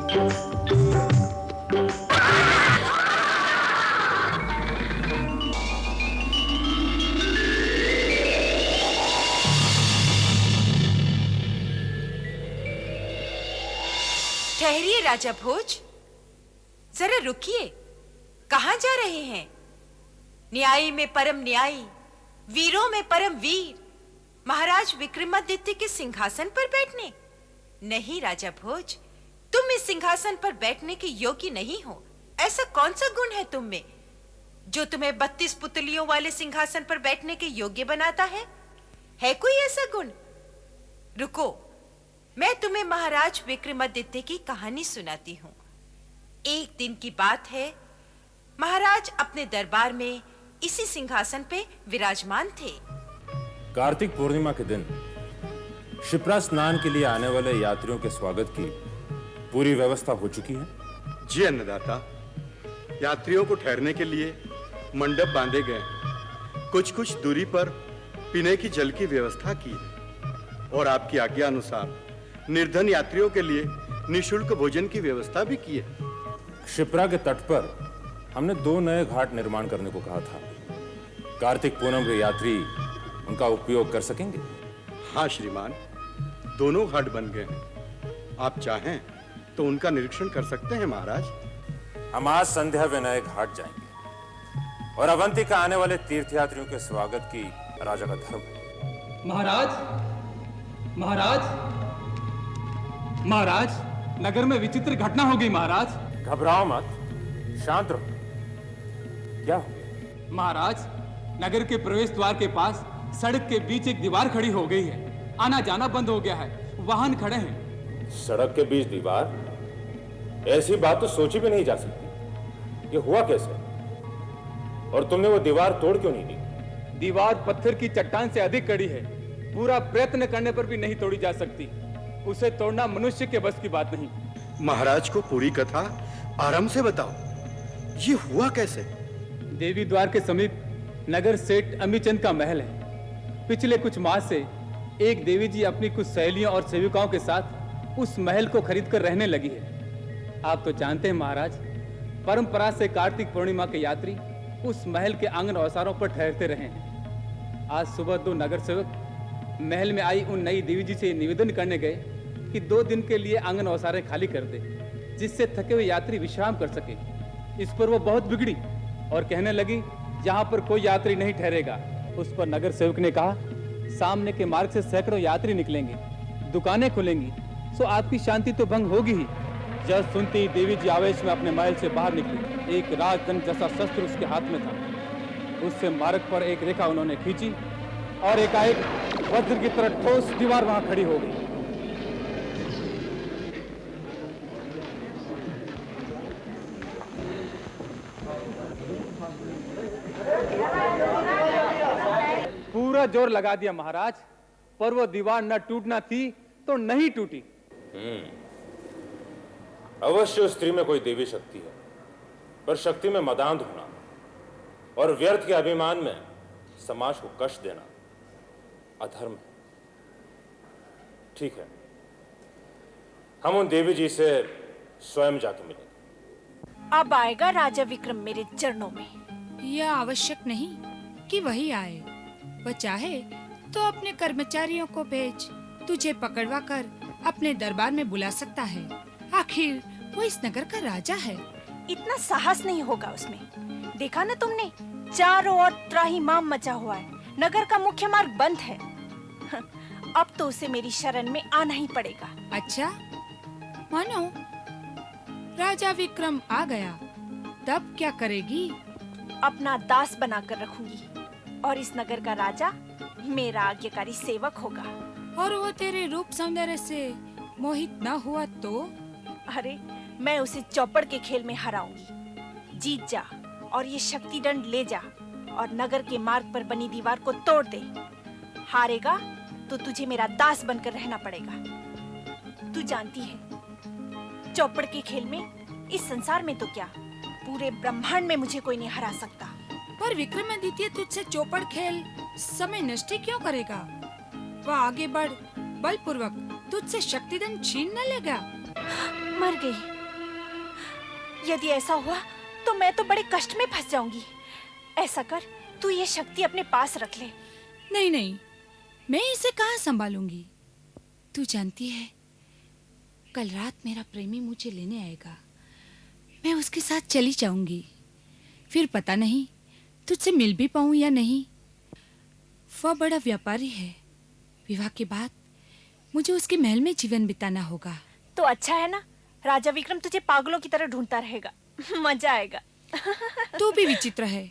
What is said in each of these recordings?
ठहरिए राजा भोज, जरा रुकिए। कहां जा रहे हैं? न्यायी में परम न्यायी, वीरों में परम वीर, महाराज विक्रमादित्य के सिंहासन पर बैठने? नहीं राजा भोज, तुम इस सिंहासन पर बैठने के योग्य नहीं हो। ऐसा कौन सा गुण है तुम में जो तुम्हें 32 पुतलियों वाले सिंहासन पर बैठने के योग्य बनाता है? है कोई ऐसा गुण? रुको, मैं तुम्हें महाराज विक्रमादित्य की कहानी सुनाती हूँ। एक दिन की बात है, महाराज अपने दरबार में इसी सिंहासन पे विराजमान थे। कार्तिक पूर्णिमा के दिन शिप्रा स्नान के लिए आने वाले यात्रियों के स्वागत की पूरी व्यवस्था हो चुकी है। जी अन्नदाता, यात्रियों को ठहरने के लिए मंडप बांधे गए, कुछ दूरी पर पीने की जल की व्यवस्था की है और आपकी आज्ञा अनुसार निर्धन यात्रियों के लिए निःशुल्क भोजन की व्यवस्था भी की है। शिप्रा के तट पर हमने 2 नए घाट निर्माण करने को कहा था। कार्तिक पूनम के यात्री उनका उपयोग कर सकेंगे। हाँ श्रीमान, दोनों घाट बन गए हैं। आप चाहें तो उनका निरीक्षण कर सकते हैं महाराज। हम आज संध्या विनायक घाट जाएंगे और अवंती का आने वाले तीर्थयात्रियों के स्वागत की राजा का धर्म है। महाराज, महाराज, महाराज, नगर में विचित्र घटना हो गई महाराज। घबराओ मत, शांत रहो। क्या हो गया? महाराज, नगर के प्रवेश द्वार के पास सड़क के बीच एक दीवार खड़ी हो गई है। आना जाना बंद हो गया है, वाहन खड़े हैं। सड़क के बीच दीवार? ऐसी बात तो सोची भी नहीं जा सकती। ये हुआ कैसे? और तुमने वो दीवार तोड़ क्यों नहीं दी? दीवार पत्थर की चट्टान से अधिक कड़ी है, पूरा प्रयत्न करने पर भी नहीं तोड़ी जा सकती। उसे तोड़ना मनुष्य के बस की बात नहीं। महाराज को पूरी कथा आराम से बताओ, ये हुआ कैसे? देवी द्वार के समीप नगर सेठ अमीचंद का महल है। पिछले कुछ माह से एक देवी जी अपनी कुछ सहेलियों और सेविकाओं के साथ उस महल को खरीद कर रहने लगी है। आप तो जानते हैं महाराज, परंपरा से कार्तिक पूर्णिमा के यात्री उस महल के आंगन औसारों पर ठहरते रहे हैं। आज सुबह 2 नगर सेवक महल में आई उन नई देवी जी से निवेदन करने गए कि 2 दिन के लिए आंगन औसारे खाली कर दे, जिससे थके हुए यात्री विश्राम कर सके। इस पर वो बहुत बिगड़ी और कहने लगी, जहां पर कोई यात्री नहीं ठहरेगा। उस पर नगर सेवक ने कहा, सामने के मार्ग से सैकड़ों यात्री निकलेंगे, दुकानें खुलेंगी, सो आपकी शांति तो भंग होगी ही। जब सुनते ही देवी जी आवेश में अपने महल से बाहर निकली। एक राजदंड जैसा शस्त्र उसके हाथ में था। उससे मार्ग पर एक रेखा उन्होंने खींची और एकाएक वज्र की तरह ठोस दीवार वहां खड़ी हो गई। पूरा जोर लगा दिया महाराज, पर वो दीवार न टूटना थी तो नहीं टूटी। अवश्य उस स्त्री में कोई देवी शक्ति है, पर शक्ति में मदांध होना और व्यर्थ के अभिमान में समाज को कष्ट देना अधर्म है। ठीक है, हम उन देवी जी से स्वयं जाकर मिलेंगे। अब आएगा राजा विक्रम मेरे चरणों में। यह आवश्यक नहीं कि वही आए। वह चाहे तो अपने कर्मचारियों को भेज तुझे पकड़वा कर अपने दरबार में बुला सकता है। आखिर वो इस नगर का राजा है। इतना साहस नहीं होगा उसमें। देखा ना तुमने, चारों ओर त्राहिमाम मचा हुआ है, नगर का मुख्य मार्ग बंद है। अब तो उसे मेरी शरण में आना ही पड़ेगा। अच्छा, मानो राजा विक्रम आ गया, तब क्या करेगी? अपना दास बनाकर रखूंगी और इस नगर का राजा मेरा आज्ञाकारी सेवक होगा। और वो तेरे रूप सौंदर्य से मोहित न हुआ तो? अरे, मैं उसे चौपड़ के खेल में हराऊंगी। जीत जा और ये शक्ति दंड ले जा और नगर के मार्ग पर बनी दीवार को तोड़ दे। हारेगा तो तुझे मेरा दास बनकर रहना पड़ेगा। तू जानती है, चौपड़ के खेल में, इस संसार में तो क्या, पूरे ब्रह्मांड में मुझे कोई नहीं हरा सकता। पर विक्रमादित्य तुझसे चौपड़ खेल समय नष्ट क्यों करेगा? वह आगे बढ़ बलपूर्वक तुझसे शक्तिदंड छीन न लेगा। मर गई। यदि ऐसा हुआ तो मैं तो बड़े कष्ट में फंस जाऊंगी। ऐसा कर, तू ये शक्ति अपने पास रख ले। नहीं नहीं, मैं इसे कहाँ संभालूंगी। तू जानती है, कल रात मेरा प्रेमी मुझे लेने आएगा। मैं उसके साथ चली जाऊंगी। फिर पता नहीं तुझसे मिल भी पाऊं या नहीं। वह बड़ा व्यापारी है। विवाह के बाद मुझे उसके महल में जीवन बिताना होगा। तो अच्छा है ना, राजा विक्रम तुझे पागलों की तरह ढूंढता रहेगा। मजा आएगा। तू भी विचित्र है,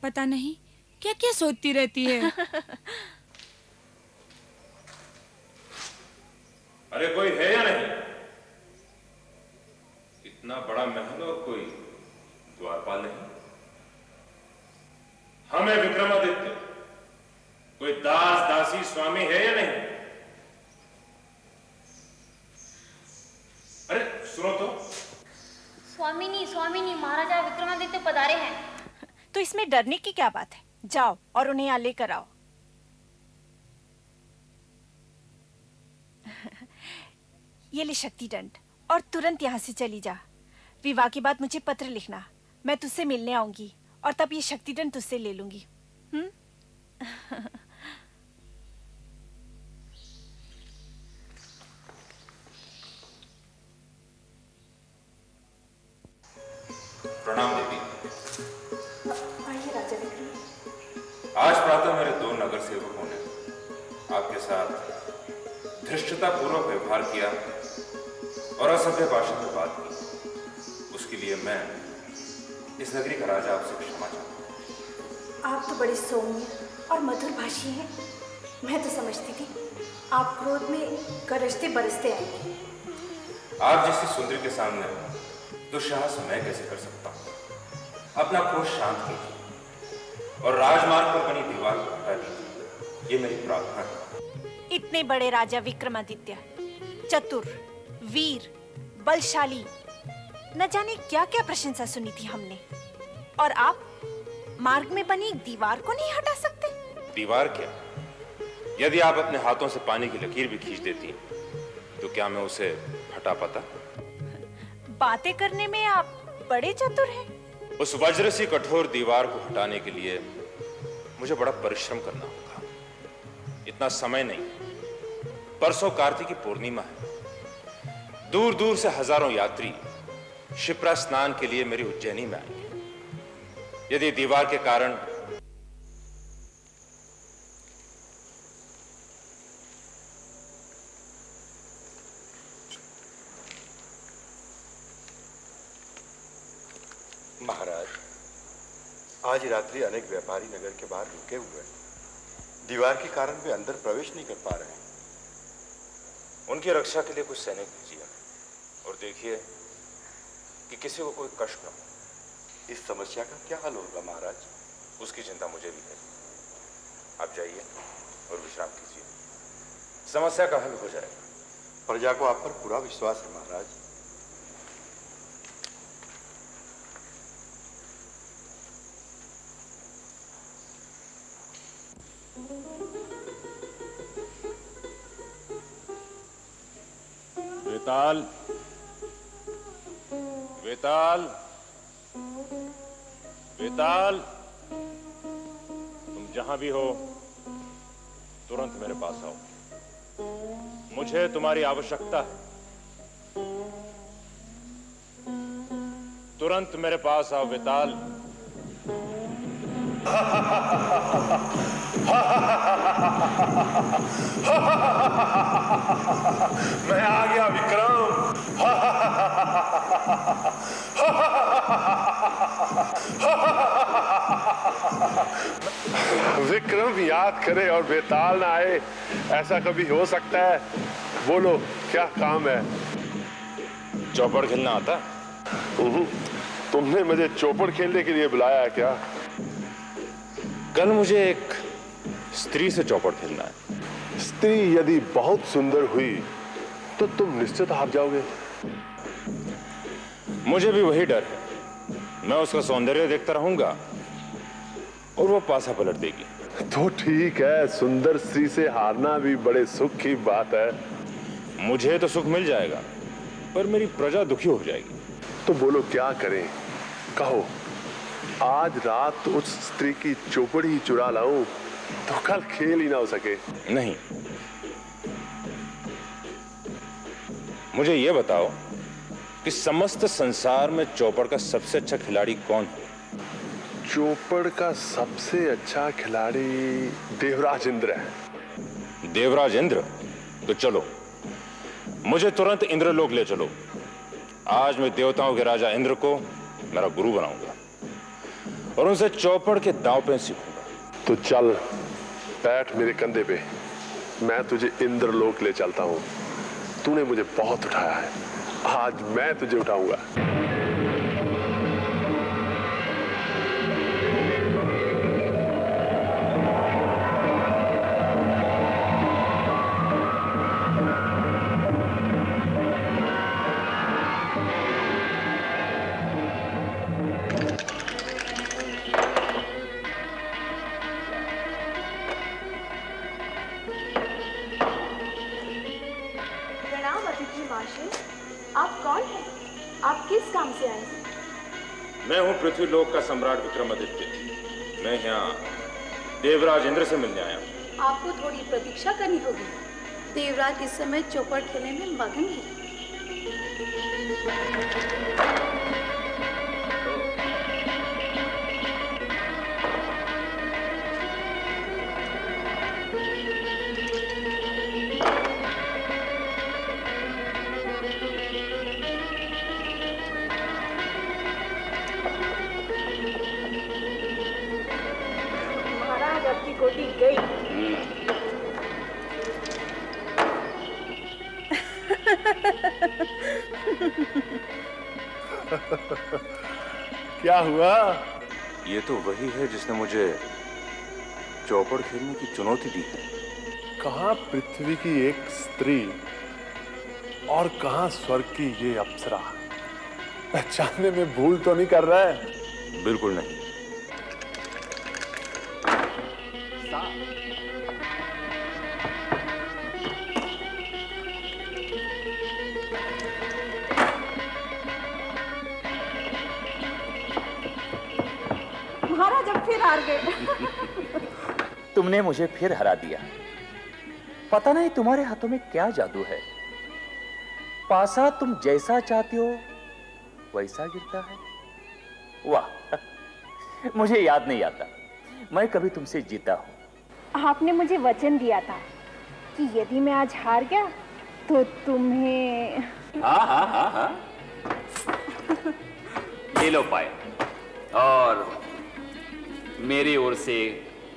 पता नहीं क्या क्या सोचती रहती है। अरे कोई है या नहीं? इतना बड़ा महल और कोई द्वारपाल नहीं। हमें विक्रमादित्य, कोई दास दासी स्वामी है या नहीं? अरे सुनो तो। स्वामिनी महाराजा विक्रमादित्य पधारे हैं। तो इसमें डरने की क्या बात है? जाओ और उन्हें यहाँ लेकर आओ। ये ले शक्ति दंड और तुरंत यहाँ से चली जा। विवाह के बाद मुझे पत्र लिखना, मैं तुझसे मिलने आऊंगी और तब ये शक्ति दंड तुझसे ले लूंगी। प्रणाम देवी। आइए राजा विक्रम। आज प्रातः मेरे 2 नगर सेवकों ने आपके साथ धृष्टता पूर्वक व्यवहार किया और असभ्य भाषा में बात की। उसके लिए मैं इस नगरी का राजा आपसे क्षमा चाहता हूँ। आप तो बड़े सौम्य और मधुर भाषी हैं। मैं तो समझती थी आप क्रोध में गरजते बरसते आएंगे। आप जैसी सुंदरी के सामने दुस्साहस मैं कैसे कर सकता हूँ? अपना क्रोध शांत कीजिए और राजमार्ग पर बनी दीवार को हटा दीजिए, ये मेरी प्रार्थना है। इतने बड़े राजा विक्रमादित्य, चतुर, वीर, बलशाली, न जाने क्या क्या प्रशंसा सुनी थी हमने, और आप मार्ग में बनी एक दीवार को नहीं हटा सकते? दीवार क्या, यदि आप अपने हाथों से पानी की लकीर भी खींच देती तो क्या मैं उसे हटा पाता? बातें करने में आप बड़े चतुर हैं। उस वज्र सी कठोर दीवार को हटाने के लिए मुझे बड़ा परिश्रम करना होगा। इतना समय नहीं। परसों कार्तिकी पूर्णिमा है। दूर दूर से हजारों यात्री शिप्रा स्नान के लिए मेरी उज्जैनी में आएंगे। यदि दीवार के कारण महाराज, आज रात्रि अनेक व्यापारी नगर के बाहर रुके हुए हैं। दीवार के कारण वे अंदर प्रवेश नहीं कर पा रहे हैं। उनकी रक्षा के लिए कुछ सैनिक भेजिए और देखिए कि किसी को कोई कष्ट न हो। इस समस्या का क्या हल होगा महाराज? उसकी चिंता मुझे भी है। आप जाइए और विश्राम कीजिए, समस्या का हल हो जाएगा। प्रजा को आप पर पूरा विश्वास है महाराज। वेताल, वेताल, वेताल, तुम जहां भी हो तुरंत मेरे पास आओ। मुझे तुम्हारी आवश्यकता है। तुरंत मेरे पास आओ वेताल। मैं आ गया विक्रम। विक्रम याद करे और बेताल ना आए, ऐसा कभी हो सकता है? बोलो क्या काम है? चौपड़ खेलना आता? तुमने मुझे चौपड़ खेलने के लिए बुलाया है क्या? कल मुझे एक स्त्री से चौपड़ खेलना है। स्त्री यदि बहुत सुंदर हुई तो तुम निश्चित हार जाओगे। मुझे भी वही डर है। मैं उसका सौंदर्य देखता रहूंगा और वो पासा पलट देगी। तो ठीक है, सुंदर स्त्री से हारना भी बड़े सुख की बात है। मुझे तो सुख मिल जाएगा पर मेरी प्रजा दुखी हो जाएगी। तो बोलो क्या करें, कहो। आज रात उस स्त्री की चौपड़ ही चुरा लाऊं तो कल खेल ही ना हो सके। नहीं, मुझे यह बताओ कि समस्त संसार में चौपड़ का सबसे अच्छा खिलाड़ी कौन है? चौपड़ का सबसे अच्छा खिलाड़ी देवराज इंद्र है। देवराज इंद्र? तो चलो, मुझे तुरंत इंद्रलोक ले चलो। आज मैं देवताओं के राजा इंद्र को मेरा गुरु बनाऊंगा और उनसे चौपड़ के दांव पे सीखूंगा। तो चल, बैठ मेरे कंधे पे, मैं तुझे इंद्रलोक ले चलता हूं। तूने मुझे बहुत उठाया है, आज मैं तुझे उठाऊंगा। प्रणाम अतिथि महाशय, आप कौन हैं? आप किस काम से आए हैं? मैं हूं पृथ्वीलोक का सम्राट विक्रमादित्य। मैं यहाँ देवराज इंद्र से मिलने आया हूं। आपको थोड़ी प्रतीक्षा करनी होगी। देवराज इस समय चौपड़ खेलने में मगन है। महाराज, आपकी गोटी गई। क्या हुआ? ये तो वही है जिसने मुझे चौपड़ खेलने की चुनौती दी है। कहां पृथ्वी की एक स्त्री और कहां स्वर्ग की ये अप्सरा? पहचानने में भूल तो नहीं कर रहा है? बिल्कुल नहीं। महाराज अब फिर हार गए। तुमने मुझे फिर हरा दिया। पता नहीं तुम्हारे हाथों में क्या जादू है। पासा तुम जैसा चाहते हो वैसा गिरता है। वाह, मुझे याद नहीं आता मैं कभी तुमसे जीता हूं। आपने मुझे वचन दिया था कि यदि मैं आज हार गया तो तुम्हें। हाँ हाँ हाँ हाँ, ले लो पायल और मेरी ओर से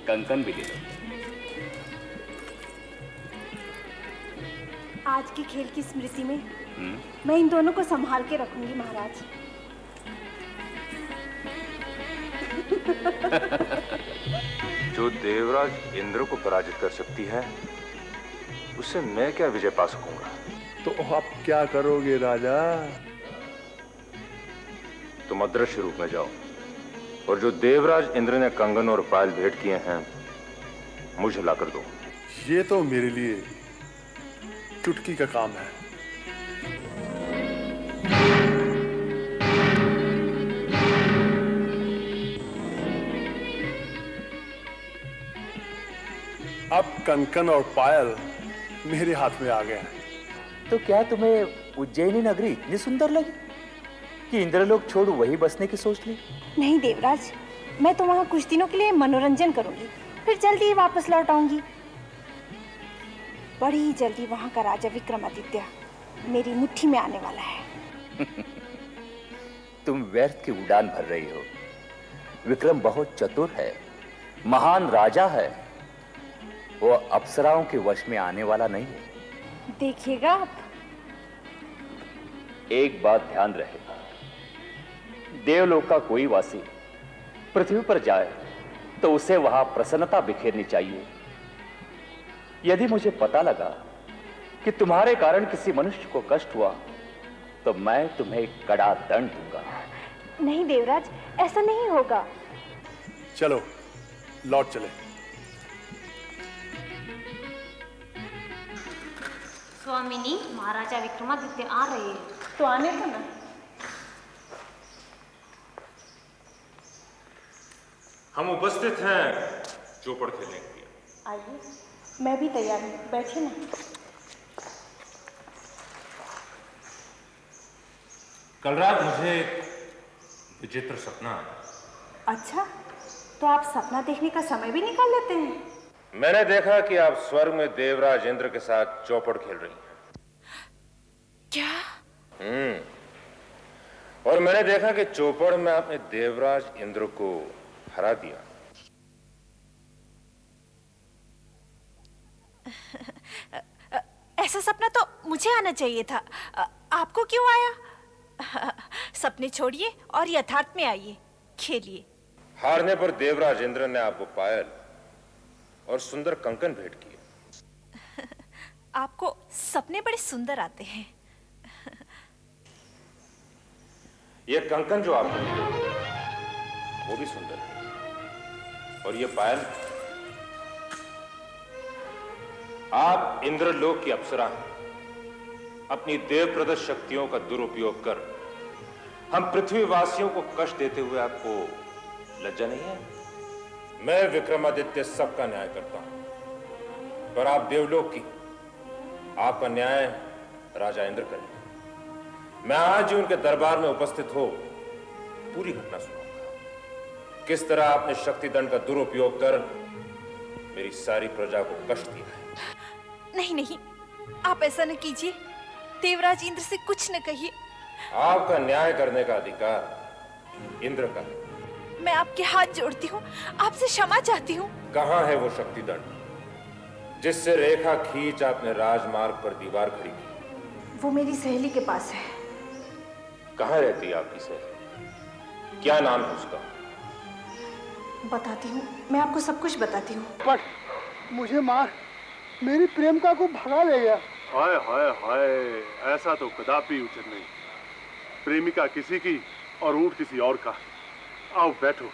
कंकन भी ले लो। आज के खेल की स्मृति में मैं इन दोनों को संभाल के रखूंगी महाराज। जो देवराज इंद्र को पराजित कर सकती है, उससे मैं क्या विजय पा सकूंगा? तो आप क्या करोगे राजा? तुम अदृश्य रूप में जाओ और जो देवराज इंद्र ने कंगन और पायल भेंट किए हैं मुझे लाकर दो। ये तो मेरे लिए चुटकी का काम है। अब कंकन और पायल मेरे हाथ में आ गए हैं। तो क्या तुम्हें उज्जैनी नगरी इतनी सुंदर लगी कि इंद्रलोक छोड़ वही बसने की सोच ली? नहीं देवराज, मैं तो वहाँ कुछ दिनों के लिए मनोरंजन करूंगी, फिर जल्दी ही वापस लौट आऊंगी। बड़ी जल्दी वहाँ का राजा विक्रमादित्य मेरी मुट्ठी में आने वाला है। तुम व्यर्थ की उड़ान भर रही हो। विक्रम बहुत चतुर है, महान राजा है। वो अप्सराओं के वश में आने वाला नहीं है। देखिएगा आप। एक बात ध्यान रहे, देवलोक का कोई वासी पृथ्वी पर जाए तो उसे वहां प्रसन्नता बिखेरनी चाहिए। यदि मुझे पता लगा कि तुम्हारे कारण किसी मनुष्य को कष्ट हुआ तो मैं तुम्हें कड़ा दंड दूंगा। नहीं देवराज, ऐसा नहीं होगा। चलो लौट चले। स्वामिनी, महाराजा विक्रमादित्य आ रहे हैं। तो आने दो ना। हम उपस्थित हैं चौपड़ खेलने के लिए। आइए, मैं भी तैयार हूँ, बैठिए ना। कल रात मुझे एक विचित्र सपना आया। अच्छा, तो आप सपना देखने का समय भी निकाल लेते हैं? मैंने देखा कि आप स्वर्ग में देवराज इंद्र के साथ चौपड़ खेल रही हैं। क्या? और मैंने देखा कि चौपड़ में आपने देवराज इंद्र को हरा दिया। ऐसा सपना तो मुझे आना चाहिए था। आपको क्यों आया? सपने छोड़िए और यथार्थ में आइए, खेलिए। हारने पर देवराज इंद्र ने आपको पायल और सुंदर कंकन भेंट किए। आपको सपने बड़े सुंदर आते हैं। ये कंकन जो आपने लिए वो भी सुंदर है, और ये पायल, आप इंद्रलोक की अप्सरा हैं। अपनी देवप्रदत्त शक्तियों का दुरुपयोग कर हम पृथ्वीवासियों को कष्ट देते हुए आपको लज्जा नहीं है? मैं विक्रमादित्य सबका न्याय करता हूं, पर आप देवलोक की, आपका न्याय राजा इंद्र करें। मैं आज ही उनके दरबार में उपस्थित हो पूरी घटना सुनाऊंगा। किस तरह आपने शक्ति दंड का दुरुपयोग कर मेरी सारी प्रजा को कष्ट दिया है। नहीं नहीं, आप ऐसा न कीजिए। देवराज इंद्र से कुछ न कहिए। आपका न्याय करने का अधिकार इंद्र का है। मैं आपके हाथ जोड़ती हूँ, आपसे क्षमा चाहती हूँ। कहां है वो शक्ति दंड जिससे रेखा खींच आपने राजमार्ग पर दीवार खड़ी की? वो मेरी सहेली के पास है। कहां रहती है आपकी सहेली? क्या नाम है उसका? बताती हूँ, मैं आपको सब कुछ बताती हूँ। पर मुझे मार मेरी प्रेमिका को भगा ले गया। हाय हाय हाय, ऐसा तो कदापि उचित नहीं। प्रेमिका किसी की और ऊंट किसी और का। आओ बैठो।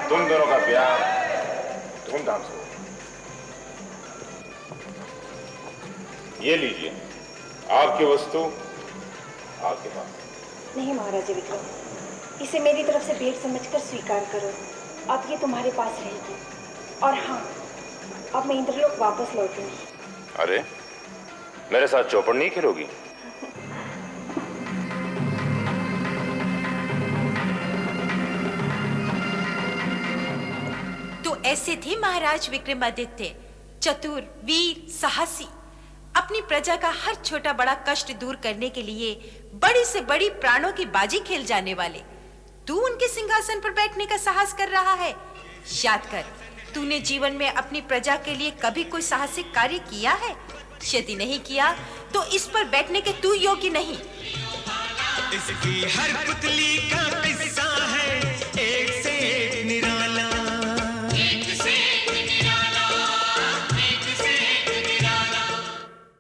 तुम दोनों का ब्याह धूमधाम से हो। ये लीजिए आपकी वस्तु आपके पास। नहीं महाराजा विक्रम, इसे मेरी तरफ से भेंट समझकर स्वीकार करो। अब ये तुम्हारे पास रहेगी। और हाँ, अब मैं इंद्रलोक वापस लौटूंगी। अरे, मेरे साथ चौपड़ नहीं खेलोगी? तो ऐसे थे महाराज विक्रमादित्य, चतुर, वीर, साहसी। अपनी प्रजा का हर छोटा बड़ा कष्ट दूर करने के लिए बड़ी से बड़ी प्राणों की बाजी खेल जाने वाले। तू उनके सिंहासन पर बैठने का साहस कर रहा है? याद कर, तूने जीवन में अपनी प्रजा के लिए कभी कोई साहसिक कार्य किया है? यदि नहीं किया तो इस पर बैठने के तू योग्य नहीं। इसकी हर पुतली का